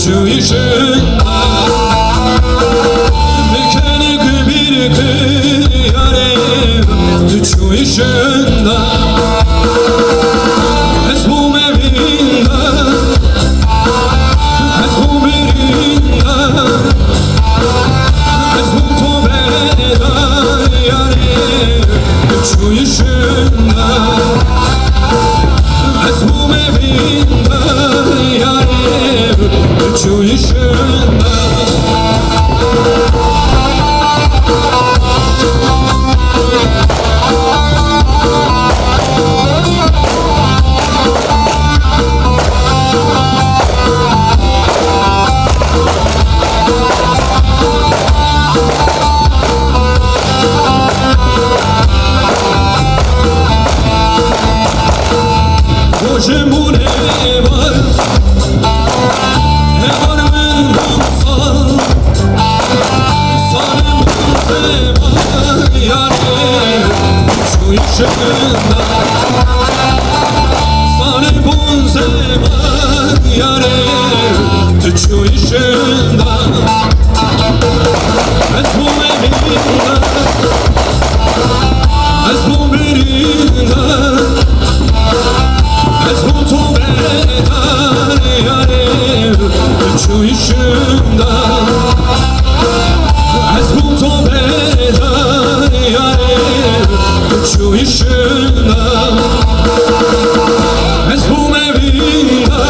Çuyuşunda Mekanık bir kıyarım Çuyuşunda Ezbum evinde Ezbum birinde Ezbum tobeda yarim Çuyuşunda Ezbum evinde yarim Çuyuşunda Cemune var, ne var men kumsal, sarım sema yarim şu ışığında, sarım sema yarim şu ışığında, ezbum evinde, ezbum birinde. Ezbum tobeda yarim Çuyuşunda Ezbum tobeda yarim Çuyuşunda Ezbum evinde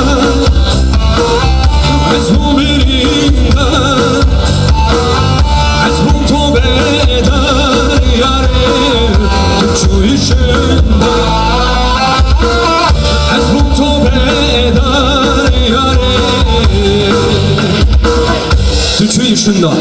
Ezbum birinde Ezbum tobeda yarim Çuyuşunda Ezbum tobeda yarim Çuyuşunda